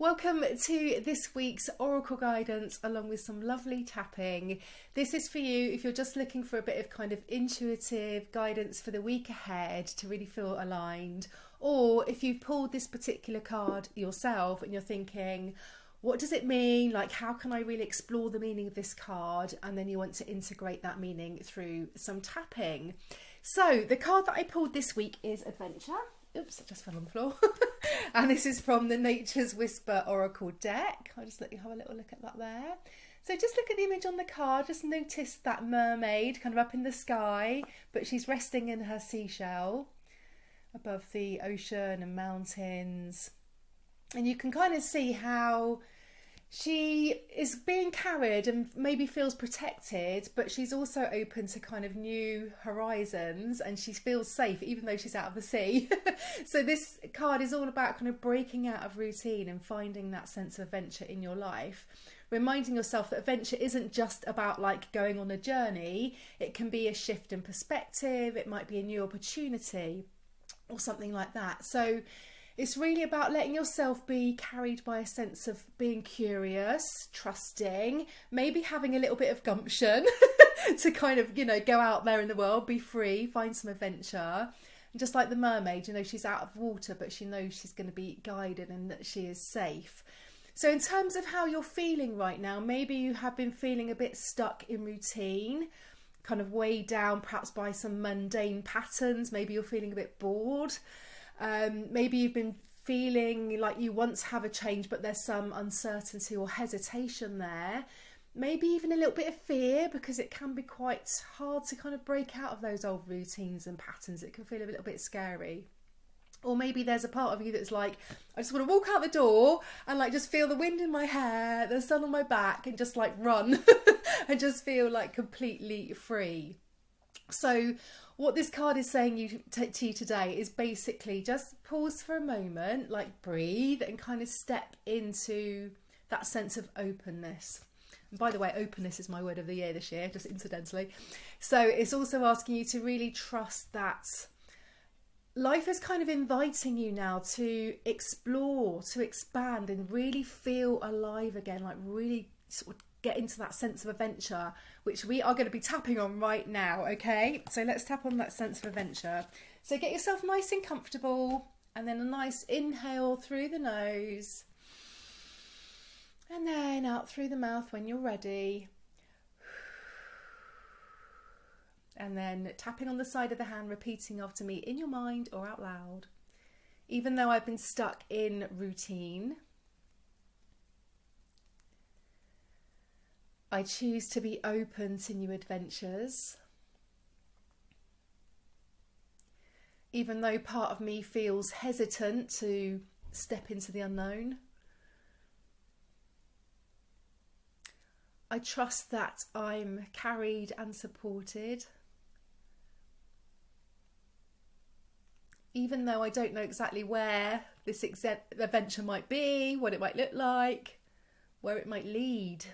Welcome to this week's Oracle guidance along with some lovely tapping. This is for you if you're just looking for a bit of kind of intuitive guidance for the week ahead to really feel aligned, or if you've pulled this particular card yourself and you're thinking, what does it mean? Like, how can I really explore the meaning of this card? And then you want to integrate that meaning through some tapping. So the card that I pulled this week is Adventure. Oops, I just fell on the floor. And this is from the Nature's Whisper Oracle deck. I'll just let you have a little look at that there. So just look at the image on the card. Just notice that mermaid kind of up in the sky, but she's resting in her seashell above the ocean and mountains. And you can kind of see how she is being carried and maybe feels protected, but she's also open to kind of new horizons, and she feels safe even though she's out of the sea. So this card is all about kind of breaking out of routine and finding that sense of adventure in your life. Reminding yourself that adventure isn't just about like going on a journey. It can be a shift in perspective. It might be a new opportunity or something like that. So it's really about letting yourself be carried by a sense of being curious, trusting, maybe having a little bit of gumption to kind of, go out there in the world, be free, find some adventure. And just like the mermaid, she's out of water, but she knows she's going to be guided and that she is safe. So in terms of how you're feeling right now, maybe you have been feeling a bit stuck in routine, kind of weighed down perhaps by some mundane patterns. Maybe you're feeling a bit bored. Maybe you've been feeling like you want to have a change, but there's some uncertainty or hesitation there. Maybe even a little bit of fear, because it can be quite hard to kind of break out of those old routines and patterns. It can feel a little bit scary. Or maybe there's a part of you that's like, I just want to walk out the door and like just feel the wind in my hair, the sun on my back, and just like run and just feel like completely free. So what this card is saying to you today is basically just pause for a moment, like breathe and kind of step into that sense of openness. And by the way, openness is my word of the year this year, just incidentally. So it's also asking you to really trust that life is kind of inviting you now to explore, to expand and really feel alive again, like really sort of get into that sense of adventure, which we are going to be tapping on right now. Okay, so let's tap on that sense of adventure. So get yourself nice and comfortable, and then a nice inhale through the nose and then out through the mouth when you're ready, and then tapping on the side of the hand, repeating after me in your mind or out loud. Even though I've been stuck in routine, I choose to be open to new adventures. Even though part of me feels hesitant to step into the unknown, I trust that I'm carried and supported. Even though I don't know exactly where this adventure might be, what it might look like, where it might lead,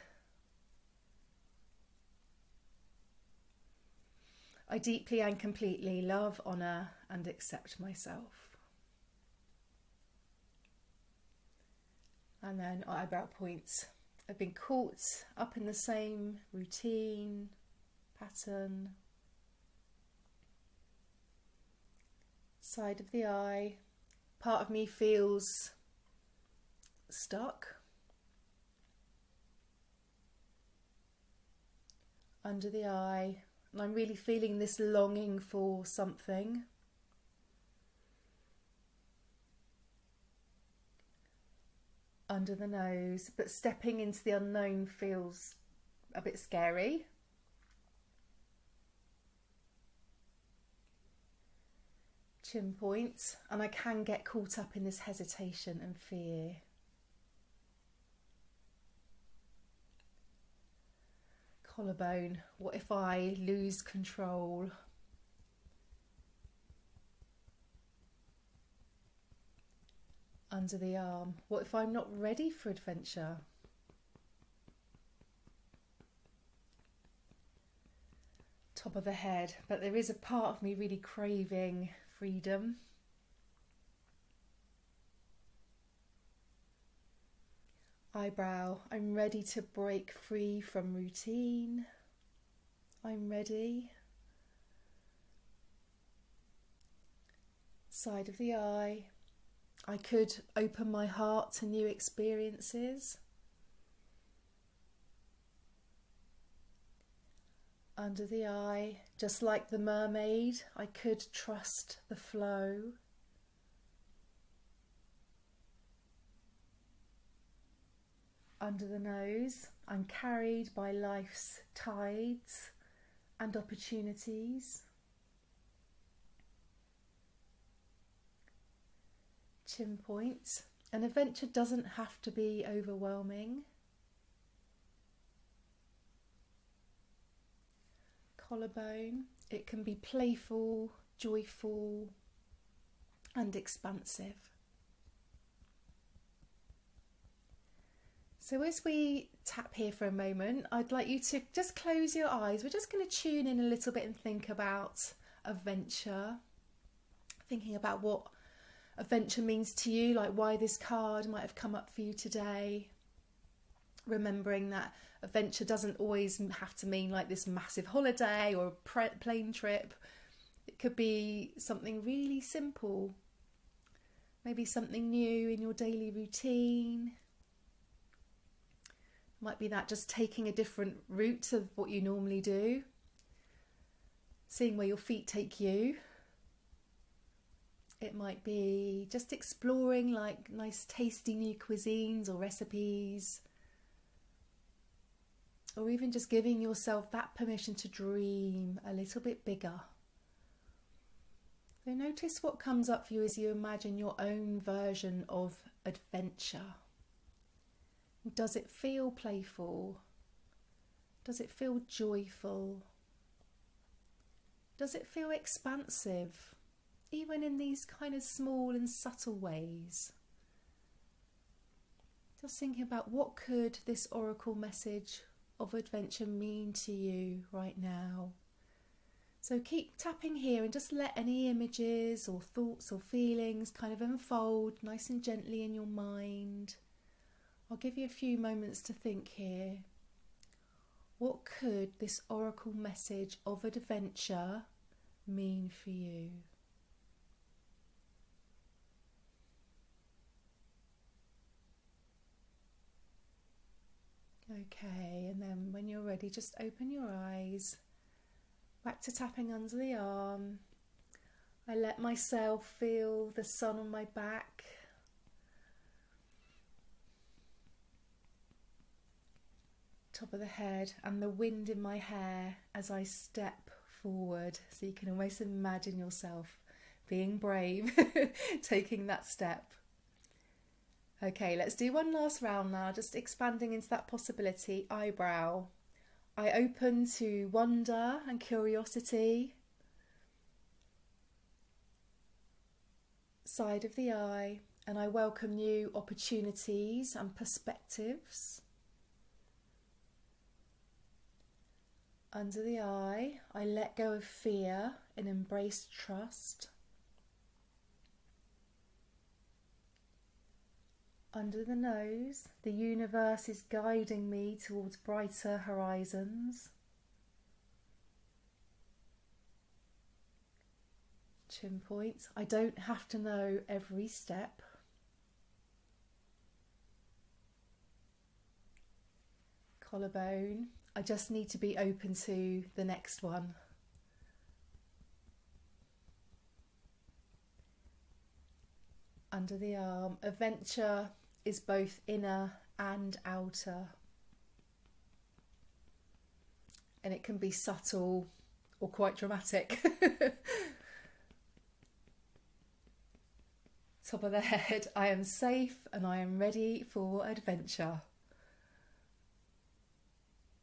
I deeply and completely love, honour and accept myself. And then eyebrow points. I've been caught up in the same routine, pattern. Side of the eye. Part of me feels stuck. Under the eye. And I'm really feeling this longing for something. Under the nose, but stepping into the unknown feels a bit scary. Chin point, and I can get caught up in this hesitation and fear. Collarbone, what if I lose control? Under the arm, what if I'm not ready for adventure? Top of the head, but there is a part of me really craving freedom. Eyebrow, I'm ready to break free from routine. I'm ready. Side of the eye, I could open my heart to new experiences. Under the eye, just like the mermaid, I could trust the flow. Under the nose, I'm carried by life's tides and opportunities. Chin point, an adventure doesn't have to be overwhelming. Collarbone, it can be playful, joyful, and expansive. So as we tap here for a moment, I'd like you to just close your eyes. We're just going to tune in a little bit and think about adventure, thinking about what adventure means to you, like why this card might have come up for you today. Remembering that adventure doesn't always have to mean like this massive holiday or a plane trip. It could be something really simple, maybe something new in your daily routine. Might be that just taking a different route of what you normally do, seeing where your feet take you. It might be just exploring like nice tasty new cuisines or recipes, or even just giving yourself that permission to dream a little bit bigger. So notice what comes up for you as you imagine your own version of adventure. Does it feel playful? Does it feel joyful? Does it feel expansive, even in these kind of small and subtle ways? Just thinking about what could this oracle message of adventure mean to you right now. So keep tapping here and just let any images or thoughts or feelings kind of unfold nice and gently in your mind. I'll give you a few moments to think here. What could this oracle message of adventure mean for you? Okay, and then when you're ready, just open your eyes. Back to tapping under the arm. I let myself feel the sun on my back. Top of the head and the wind in my hair as I step forward. So you can almost imagine yourself being brave, taking that step. Okay, let's do one last round now, just expanding into that possibility. Eyebrow. I open to wonder and curiosity. Side of the eye, and I welcome new opportunities and perspectives. Under the eye, I let go of fear and embrace trust. Under the nose, the universe is guiding me towards brighter horizons. Chin point, I don't have to know every step. Collarbone, I just need to be open to the next one. Under the arm, adventure is both inner and outer. And it can be subtle or quite dramatic. Top of the head, I am safe and I am ready for adventure.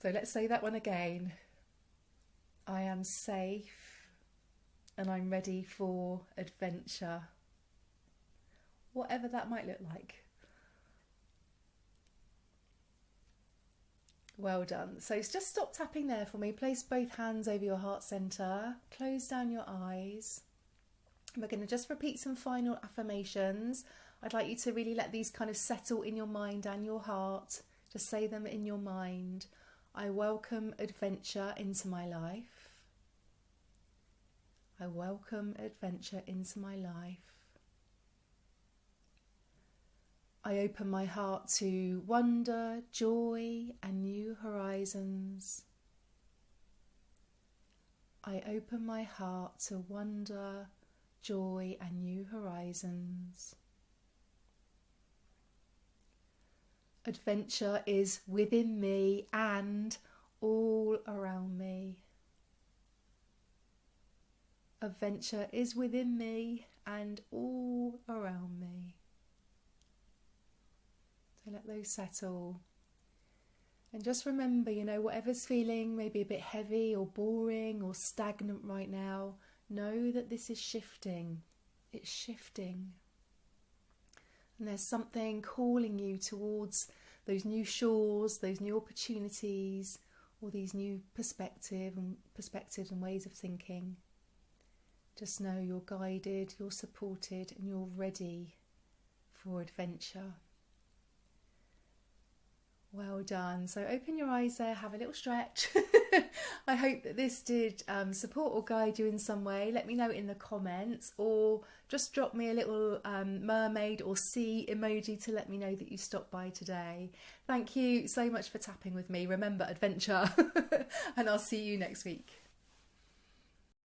So let's say that one again. I am safe and I'm ready for adventure. Whatever that might look like. Well done. So just stop tapping there for me. Place both hands over your heart centre. Close down your eyes. We're going to just repeat some final affirmations. I'd like you to really let these kind of settle in your mind and your heart. Just say them in your mind. I welcome adventure into my life. I welcome adventure into my life. I open my heart to wonder, joy, and new horizons. I open my heart to wonder, joy, and new horizons. Adventure is within me and all around me. Adventure is within me and all around me. So let those settle. And just remember, whatever's feeling maybe a bit heavy or boring or stagnant right now, know that this is shifting. It's shifting. And there's something calling you towards those new shores, those new opportunities, or these new perspectives and ways of thinking. Just know you're guided, you're supported, and you're ready for adventure. Well done. So open your eyes there, have a little stretch. I hope that this did support or guide you in some way. Let me know in the comments, or just drop me a little mermaid or sea emoji to let me know that you stopped by today. Thank you so much for tapping with me. Remember, adventure. And I'll see you next week.